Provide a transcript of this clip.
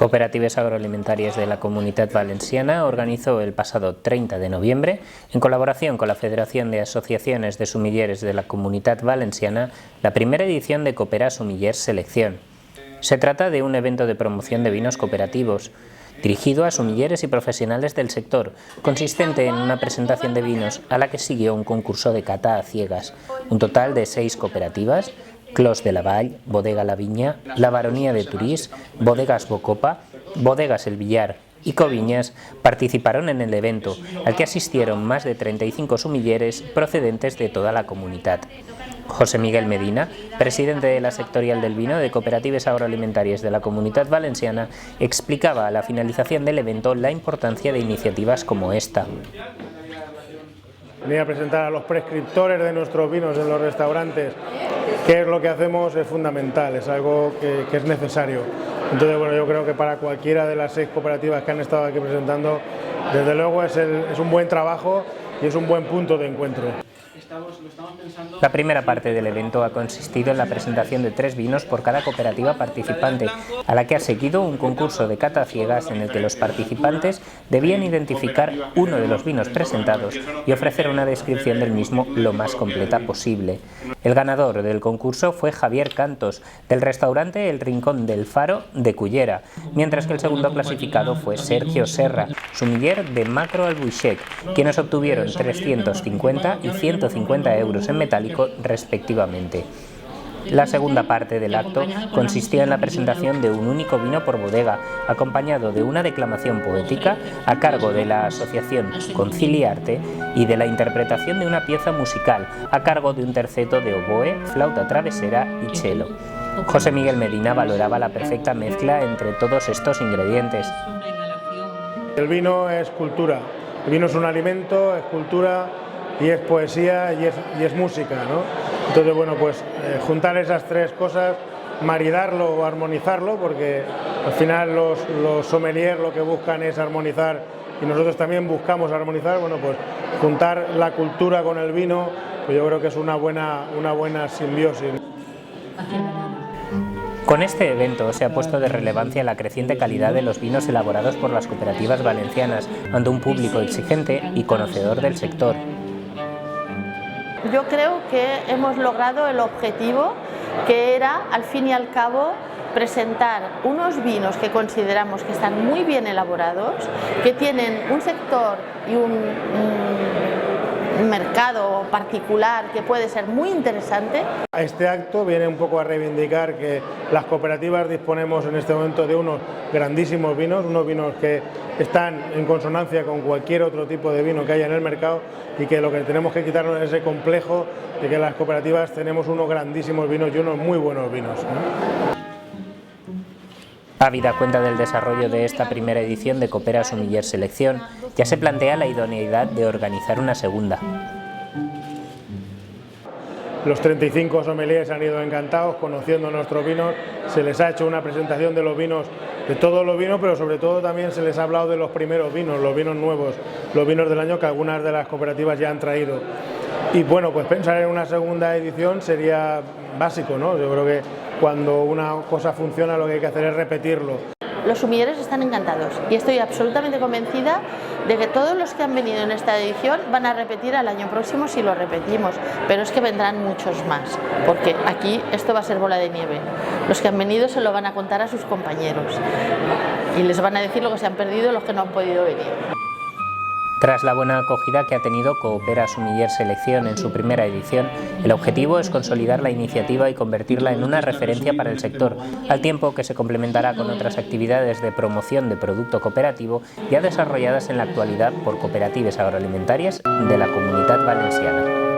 Cooperatives Agroalimentarias de la Comunitat Valenciana organizó el pasado 30 de noviembre, en colaboración con la Federación de Asociaciones de Sumilleres de la Comunitat Valenciana, la primera edición de Coopera Sumiller Selección. Se trata de un evento de promoción de vinos cooperativos, dirigido a sumilleres y profesionales del sector, consistente en una presentación de vinos a la que siguió un concurso de cata a ciegas. Un total de 6 cooperativas, Clos de la Vall, Bodega La Viña, La Baronía de Turís, Bodegas Bocopa, Bodegas El Villar y Coviñas, participaron en el evento, al que asistieron más de 35 sumilleres procedentes de toda la comunidad. José Miguel Medina, presidente de la sectorial del vino de Cooperatives Agroalimentarias de la Comunitat Valenciana, explicaba a la finalización del evento la importancia de iniciativas como esta. Venir a presentar a los prescriptores de nuestros vinos en los restaurantes qué es lo que hacemos es fundamental, es algo que es necesario. Entonces, bueno, yo creo que para cualquiera de las 6 cooperativas que han estado aquí presentando, desde luego es un buen trabajo y es un buen punto de encuentro. La primera parte del evento ha consistido en la presentación de 3 vinos por cada cooperativa participante, a la que ha seguido un concurso de cata a ciegas en el que los participantes debían identificar uno de los vinos presentados y ofrecer una descripción del mismo lo más completa posible. El ganador del concurso fue Javier Cantos, del restaurante El Rincón del Faro de Cullera, mientras que el segundo clasificado fue Sergio Serra, sumiller de Macro Albuixec, quienes obtuvieron 350 y 150 euros en metálico respectivamente. La segunda parte del acto consistía en la presentación de un único vino por bodega, acompañado de una declamación poética a cargo de la asociación Conciliarte y de la interpretación de una pieza musical a cargo de un terceto de oboe, flauta travesera y cello. José Miguel Medina valoraba la perfecta mezcla entre todos estos ingredientes. El vino es cultura, el vino es un alimento, es cultura y es poesía y es música, ¿no? Entonces, bueno, pues juntar esas 3 cosas, maridarlo o armonizarlo, porque al final los sommeliers lo que buscan es armonizar y nosotros también buscamos armonizar, bueno, pues juntar la cultura con el vino, pues yo creo que es una buena simbiosis. Con este evento se ha puesto de relevancia la creciente calidad de los vinos elaborados por las cooperativas valencianas ante un público exigente y conocedor del sector. Yo creo que hemos logrado el objetivo, que era, al fin y al cabo, presentar unos vinos que consideramos que están muy bien elaborados, que tienen un sector y un mercado particular que puede ser muy interesante. Este acto viene un poco a reivindicar que las cooperativas disponemos en este momento de unos grandísimos vinos, unos vinos que están en consonancia con cualquier otro tipo de vino que haya en el mercado y que lo que tenemos que quitarnos es ese complejo de que las cooperativas tenemos unos grandísimos vinos y unos muy buenos vinos, ¿no? Habida cuenta del desarrollo de esta primera edición de Coopera Sumiller Selección, ya se plantea la idoneidad de organizar una segunda. Los 35 sommeliers han ido encantados conociendo nuestros vinos, se les ha hecho una presentación de los vinos, de todos los vinos, pero sobre todo también se les ha hablado de los primeros vinos, los vinos nuevos, los vinos del año que algunas de las cooperativas ya han traído. Y bueno, pues pensar en una segunda edición sería básico, ¿no? Yo creo que cuando una cosa funciona lo que hay que hacer es repetirlo. Los sumilleres están encantados y estoy absolutamente convencida de que todos los que han venido en esta edición van a repetir al año próximo si lo repetimos, pero es que vendrán muchos más, porque aquí esto va a ser bola de nieve. Los que han venido se lo van a contar a sus compañeros y les van a decir lo que se han perdido los que no han podido venir. Tras la buena acogida que ha tenido Coopera Sumiller Selección en su primera edición, el objetivo es consolidar la iniciativa y convertirla en una referencia para el sector, al tiempo que se complementará con otras actividades de promoción de producto cooperativo ya desarrolladas en la actualidad por cooperativas agroalimentarias de la Comunitat Valenciana.